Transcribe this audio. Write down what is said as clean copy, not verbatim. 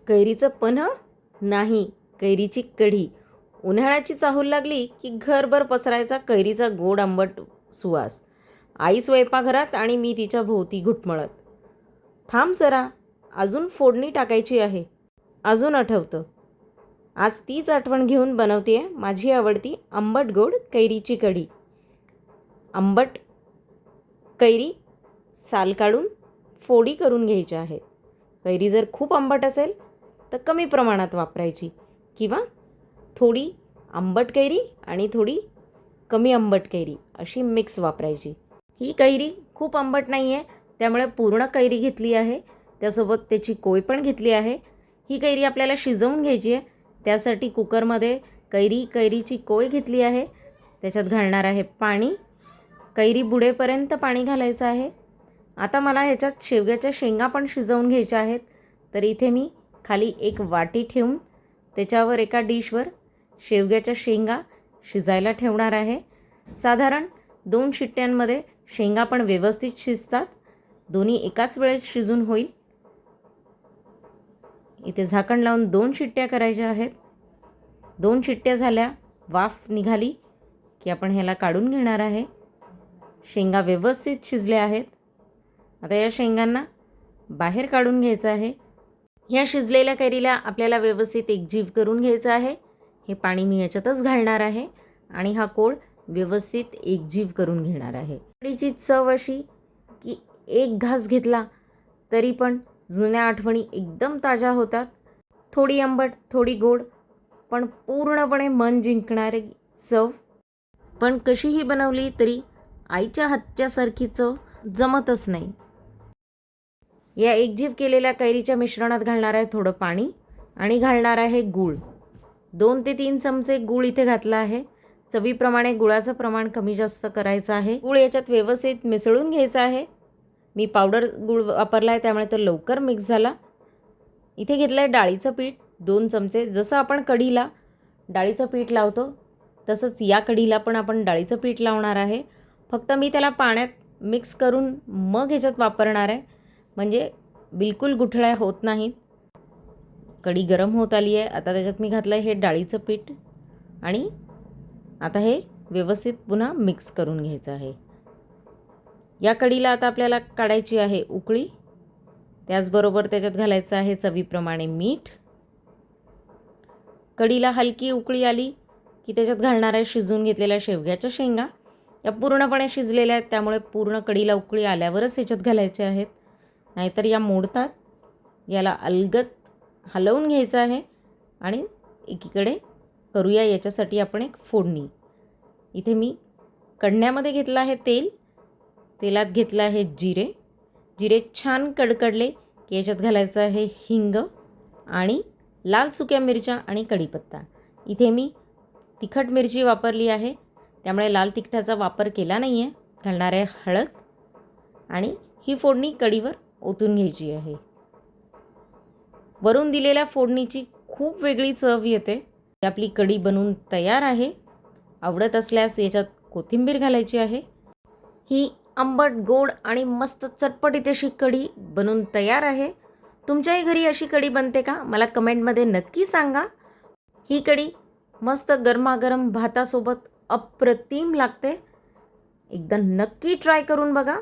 कैरीचं पन्ह नाही, कैरीची कढी. उन्हाळ्याची चाहूल लागली की घरभर पसरायचा कैरीचा गोड आंबट सुवास. आई स्वयंपाकघरात आणि मी तिच्या भोवती घुटमळत. थांब जरा, अजून फोडणी टाकायची आहे. अजून आठवतं. आज तीच आठवण घेऊन बनवते माझी आवडती आंबट गोड कैरीची कढी. आंबट कैरी साल काढून फोडी करून घ्यायच्या आहेत. कैरी जर खूप आंबट असेल तर कमी प्रमाणात वापरायची, किंवा थोडी आंबट कैरी आणि थोडी कमी आंबट कैरी अशी मिक्स वापरायची. ही कैरी खूप आंबट नाही आहे, त्यामुळे पूर्ण कैरी घेतली आहे, त्यासोबत त्याची कोय पण घेतली आहे. ही कैरी आपल्याला शिजवून घ्यायची आहे. त्यासाठी कुकरमध्ये कैरीची कोय घेतली आहे. त्याच्यात घालणार आहे पाणी. कैरी बुडेपर्यंत पाणी घालायचं आहे. आता मला ह्याच्यात शेवग्याच्या शेंगा पण शिजवून घ्यायच्या आहेत. तर इथे मी खाली एक वाटी ठेवून त्याच्यावर एका डिशवर शेवग्याच्या शेंगा शिजायला ठेवणार आहे. साधारण 2 शिट्ट्यांमध्ये शेंगा पण व्यवस्थित शिजतात. दोन्ही एकाच वेळेस शिजून होईल. इथे झाकण लावून 2 शिट्ट्या करायच्या आहेत. 2 शिट्ट्या झाल्या, वाफ निघाली की आपण ह्याला काढून घेणार आहे. शेंगा व्यवस्थित शिजल्या आहेत. आता या शेंगांना बाहेर काढून घ्यायचं आहे. ह्या शिजलेल्या कैरीला आपल्याला व्यवस्थित एकजीव करून घ्यायचं आहे. हे पाणी मी याच्यातच घालणार आहे आणि हा कोळ व्यवस्थित एकजीव करून घेणार आहे. कढीची चव अशी की एक घास घेतला तरी पण जुन्या आठवणी एकदम ताज्या होतात. थोडी आंबट, थोडी गोड, पण पूर्णपणे मन जिंकणारी चव. पण कशीही बनवली तरी आईच्या हातच्यासारखी चव जमतच नाही. या एकजीव केलेल्या कैरीच्या मिश्रणात घालणार आहे थोडं पाणी आणि घालणार आहे गूळ. 2 ते 3 चमचे गूळ इथे घातला आहे. चवीप्रमाणे गुळाचं प्रमाण कमी जास्त करायचं आहे. गूळ याच्यात व्यवस्थित मिसळून घ्यायचं आहे. मी पावडर गूळ वापरला आहे, त्यामुळे तो लवकर मिक्स झाला. इथे घेतलं आहे डाळीचं पीठ 2 चमचे. जसं आपण कढीला डाळीचं पीठ लावतो तसंच या कढीला पण आपण डाळीचं पीठ लावणार आहे. फक्त मी त्याला पाण्यात मिक्स करून मग ह्याच्यात वापरणार आहे, म्हणजे बिलकुल गुठळ्या होत नाहीत. कढी गरम होत आली आहे. आता त्याच्यात मी घातलं आहे हे डाळीचं पीठ आणि आता हे व्यवस्थित पुन्हा मिक्स करून घ्यायचं आहे. या कढीला आता आपल्याला काढायची आहे उकळी. त्याचबरोबर त्याच्यात घालायचं आहे चवीप्रमाणे मीठ. कढीला हलकी उकळी आली की त्याच्यात घालणार आहे शिजवून घेतलेल्या शेवग्याच्या शेंगा. या पूर्णपणे शिजलेल्या आहेत, त्यामुळे पूर्ण कढीला उकळी आल्यावरच ह्याच्यात घालायचे आहेत, नाहीतर या मोडतात. याला अलगद हलवून घ्यायचं आहे आणि एकीकडे करूया याच्यासाठी आपण एक फोडणी. इथे मी कढण्यामध्ये घेतलं आहे तेल. तेलात घेतलं आहे जिरे. जिरे छान कडकडले की याच्यात घालायचं आहे हिंग आणि लाल सुक्या मिरच्या आणि कढीपत्ता. इथे मी तिखट मिरची वापरली आहे, त्यामुळे लाल तिखटाचा वापर केला नाही आहे. घालणार आहे हळद आणि ही फोडणी कढीवर ओतून घ्यायची आहे. वरून दिलेल्या फोडणीची खूप वेगळी चव येते. आपली कढी बनवून तयार आहे. आवडत असल्यास याच्यात कोथिंबीर घालायची आहे. ही आंबट गोड आणि मस्त चटपटीत अशी कढी बनवून तयार आहे. तुमच्याही घरी अशी कढी बनते का? मला कमेंटमध्ये नक्की सांगा. ही कढी मस्त गरमागरम भातासोबत अप्रतिम लागते. एकदा नक्की ट्राय करून बघा.